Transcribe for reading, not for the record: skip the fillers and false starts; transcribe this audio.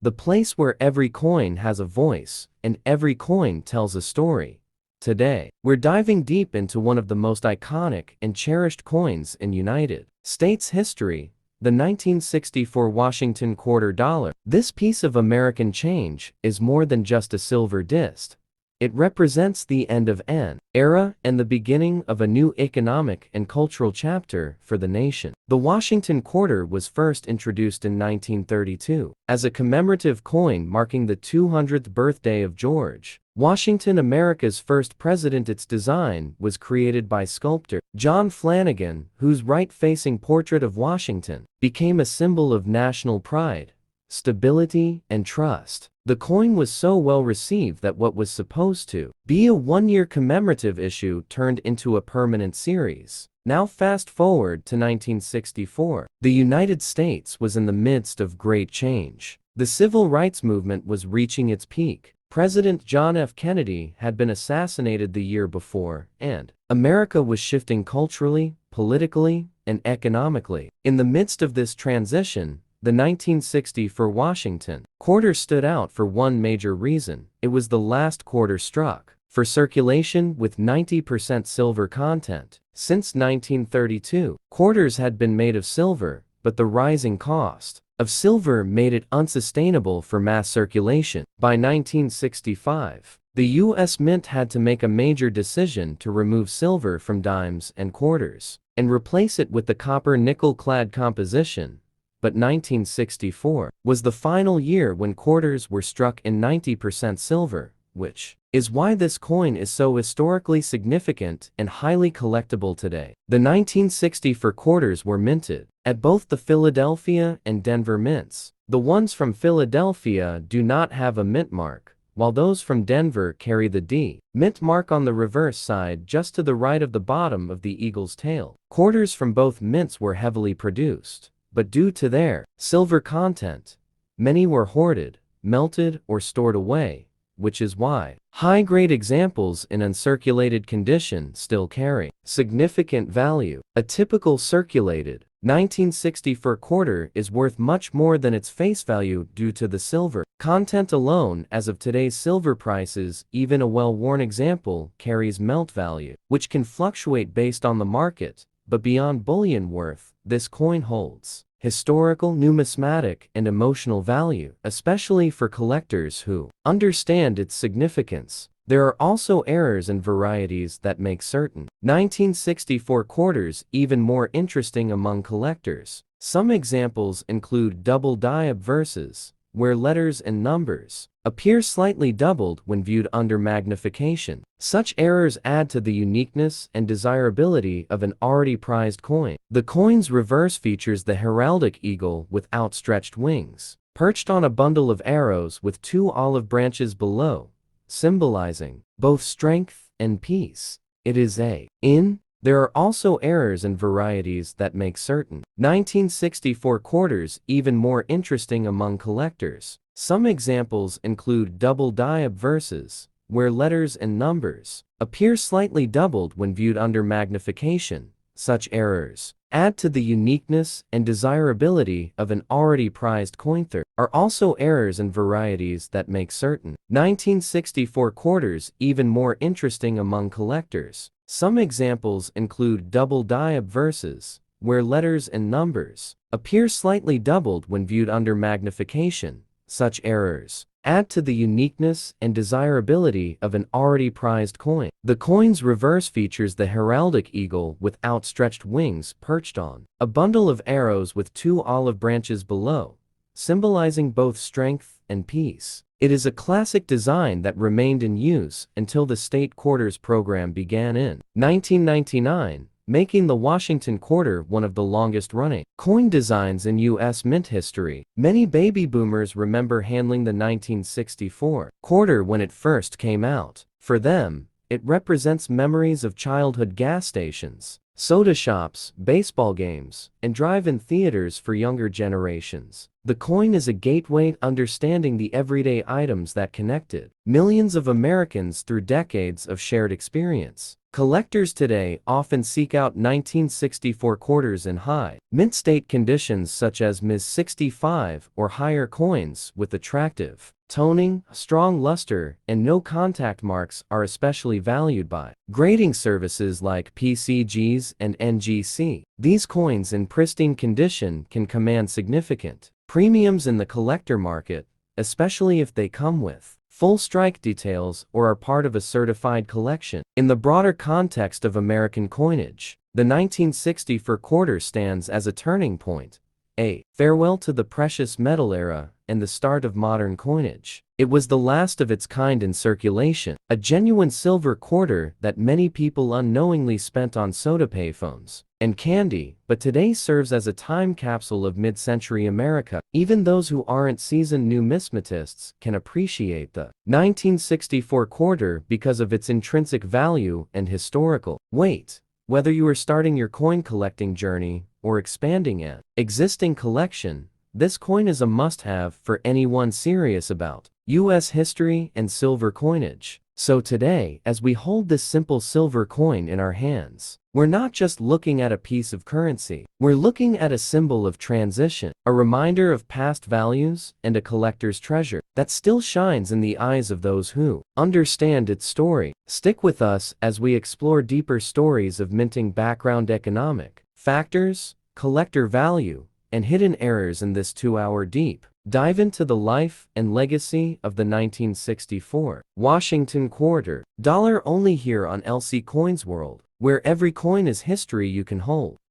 the place where every coin has a voice and every coin tells a story. Today, we're diving deep into one of the most iconic and cherished coins in United States history, the 1964 Washington quarter dollar. This piece of American change is more than just a silver disc. It represents the end of an era and the beginning of a new economic and cultural chapter for the nation. The Washington quarter was first introduced in 1932 as a commemorative coin marking the 200th birthday of George Washington, America's first president. Its design was created by sculptor John Flanagan, whose right-facing portrait of Washington became a symbol of national pride, stability, and trust. The coin was so well received that what was supposed to be a one-year commemorative issue turned into a permanent series. Now fast forward to 1964. The United States was in the midst of great change. The civil rights movement was reaching its peak. President John F. Kennedy had been assassinated the year before, and America was shifting culturally, politically, and economically. In the midst of this transition, the 1964 Washington quarter stood out for one major reason. It was the last quarter struck for circulation with 90% silver content. Since 1932, quarters had been made of silver, but the rising cost of silver made it unsustainable for mass circulation. By 1965, the U.S. Mint had to make a major decision to remove silver from dimes and quarters and replace it with the copper-nickel-clad composition. But 1964 was the final year when quarters were struck in 90% silver, which is why this coin is so historically significant and highly collectible today. The 1964 quarters were minted at both the Philadelphia and Denver mints. The ones from Philadelphia do not have a mint mark, while those from Denver carry the D mint mark on the reverse side just to the right of the bottom of the eagle's tail. Quarters from both mints were heavily produced, but due to their silver content, many were hoarded, melted, or stored away, which is why high-grade examples in uncirculated condition still carry significant value. A typical circulated 1964 quarter is worth much more than its face value due to the silver content alone. As of today's silver prices, even a well-worn example carries melt value, which can fluctuate based on the market. But beyond bullion worth, this coin holds historical, numismatic, and emotional value, especially for collectors who understand its significance. There are also errors and varieties that make certain 1964 quarters even more interesting among collectors. Some examples include double die obverses, where letters and numbers appear slightly doubled when viewed under magnification. Such errors add to the uniqueness and desirability of an already prized coin. The coin's reverse features the heraldic eagle with outstretched wings, perched on a bundle of arrows with two olive branches below, symbolizing both strength and peace. It is There are also errors and varieties that make certain 1964 quarters even more interesting among collectors. Some examples include double die obverses, where letters and numbers appear slightly doubled when viewed under magnification. Such errors add to the uniqueness and desirability of an already prized coin. There are also errors and varieties that make certain 1964 quarters even more interesting among collectors. Some examples include double die obverses, where letters and numbers appear slightly doubled when viewed under magnification. Such errors add to the uniqueness and desirability of an already prized coin. The coin's reverse features the heraldic eagle with outstretched wings perched on a bundle of arrows with two olive branches below, symbolizing both strength and peace. It is a classic design that remained in use until the state quarters program began in 1999, making the Washington quarter one of the longest-running coin designs in U.S. mint history. Many baby boomers remember handling the 1964 quarter when it first came out. For them, it represents memories of childhood gas stations, soda shops, baseball games, and drive-in theaters. For younger generations, the coin is a gateway to understanding the everyday items that connected millions of Americans through decades of shared experience. Collectors today often seek out 1964 quarters in high, mint state conditions such as Ms. 65 or higher coins with attractive toning, strong luster, and no contact marks are especially valued by grading services like PCGs and NGC. These coins in pristine condition can command significant premiums in the collector market, especially if they come with full strike details or are part of a certified collection. In the broader context of American coinage, the 1964 quarter stands as a turning point, a farewell to the precious metal era and the start of modern coinage. It was the last of its kind in circulation, a genuine silver quarter that many people unknowingly spent on soda payphones and candy, but today serves as a time capsule of mid-century America. Even those who aren't seasoned numismatists can appreciate the 1964 quarter because of its intrinsic value and historical weight. Whether you are starting your coin collecting journey or expanding an existing collection, this coin is a must-have for anyone serious about U.S. history and silver coinage. So today, as we hold this simple silver coin in our hands, we're not just looking at a piece of currency, we're looking at a symbol of transition, a reminder of past values, and a collector's treasure that still shines in the eyes of those who understand its story. Stick with us as we explore deeper stories of minting background, economic factors, collector value, and hidden errors in this 2-hour deep dive into the life and legacy of the 1964 Washington quarter. Dollar only here on LC Coins World, where every coin is history you can hold.